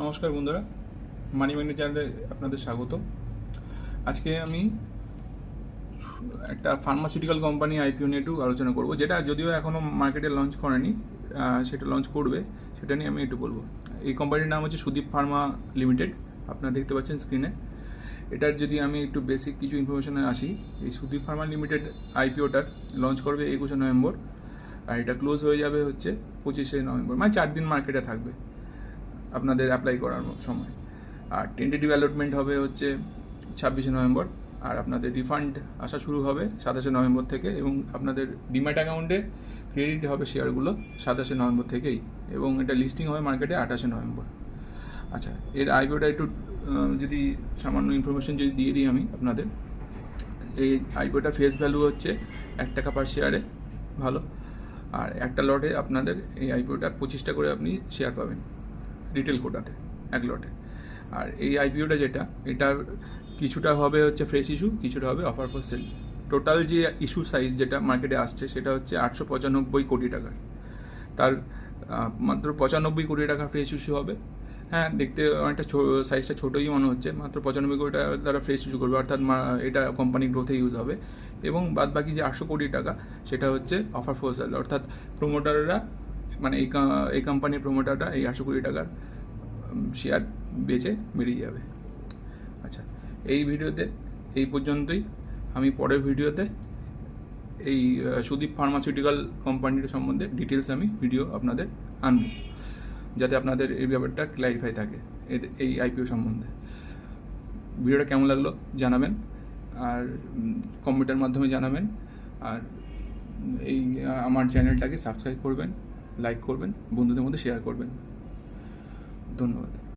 নমস্কার বন্ধুরা, money magnet চ্যানেলে আপনাদের স্বাগত। আজকে আমি একটা ফার্মাসিউটিক্যাল কোম্পানি আইপিও নিয়ে একটু আলোচনা করব, যেটা যদিও এখনও মার্কেটে লঞ্চ করেনি, সেটা লঞ্চ করবে, সেটা নিয়ে আমি একটু বলবো। এই কোম্পানির নাম হচ্ছে সুদীপ ফার্মা লিমিটেড, আপনারা দেখতে পাচ্ছেন স্ক্রিনে। এটার যদি আমি একটু বেসিক কিছু ইনফরমেশনে আসি, এই সুদীপ ফার্মা লিমিটেড আইপিওটার লঞ্চ করবে 21শে নভেম্বর, আর এটা ক্লোজ হয়ে যাবে হচ্ছে 25শে নভেম্বর, মানে 4 দিন মার্কেটে থাকবে আপনাদের অ্যাপ্লাই করার সময়। আর টেন্টেটিভ অ্যালটমেন্ট হবে হচ্ছে 26শে নভেম্বর, আর আপনাদের রিফান্ড আসা শুরু হবে 27শে নভেম্বর থেকে, এবং আপনাদের ডিম্যাট অ্যাকাউন্টে ক্রেডিট হবে শেয়ারগুলো 27শে নভেম্বর থেকেই, এবং এটা লিস্টিং হবে মার্কেটে 28শে নভেম্বর। আচ্ছা, এর আইপিওটা একটু যদি সামান্য ইনফরমেশন যদি দিয়ে দিই আমি আপনাদের। এই আইপিওটার ফেস ভ্যালু হচ্ছে 1 টাকা পার শেয়ারে, ভালো। আর একটা লটে আপনাদের এই আইপিওটা 25টা করে আপনি শেয়ার পাবেন রিটেল কোটাতে, এক লটে। আর এই আইপিওটা যেটা, এটার কিছুটা হবে হচ্ছে ফ্রেশ ইস্যু, কিছুটা হবে অফার ফর সেল। টোটাল যে ইস্যু সাইজ যেটা মার্কেটে আসছে সেটা হচ্ছে 895 কোটি টাকার। তার মাত্র 95 কোটি টাকা ফ্রেশ ইস্যু হবে। হ্যাঁ, দেখতে অনেকটা সাইজটা ছোটোই মনে হচ্ছে, মাত্র 95 কোটি টাকা তারা ফ্রেশ ইস্যু করবে, অর্থাৎ এটা কোম্পানি গ্রোথে ইউজ হবে। এবং বাদ বাকি যে 800 কোটি টাকা সেটা হচ্ছে অফার ফর সেল, অর্থাৎ প্রোমোটাররা, মানে এই কোম্পানির প্রোমোটাররা এই 800 কোটি টাকার শেয়ার বেচে বেরিয়ে যাবে। আচ্ছা, এই ভিডিওতে এই পর্যন্তই। আমি পরের ভিডিওতে এই সুদীপ ফার্মাসিউটিক্যাল কোম্পানির সম্বন্ধে ডিটেলস আমি ভিডিও আপনাদের আনবো, যাতে আপনাদের এই ব্যাপারটা ক্ল্যারিফাই থাকে এই আইপিও সম্বন্ধে। ভিডিওটা কেমন লাগলো জানাবেন, আর কমেন্টের মাধ্যমে জানাবেন। আর এই আমার চ্যানেলটাকে সাবস্ক্রাইব করবেন, লাইক করবেন, বন্ধুদের মধ্যে শেয়ার করবেন। ধন্যবাদ।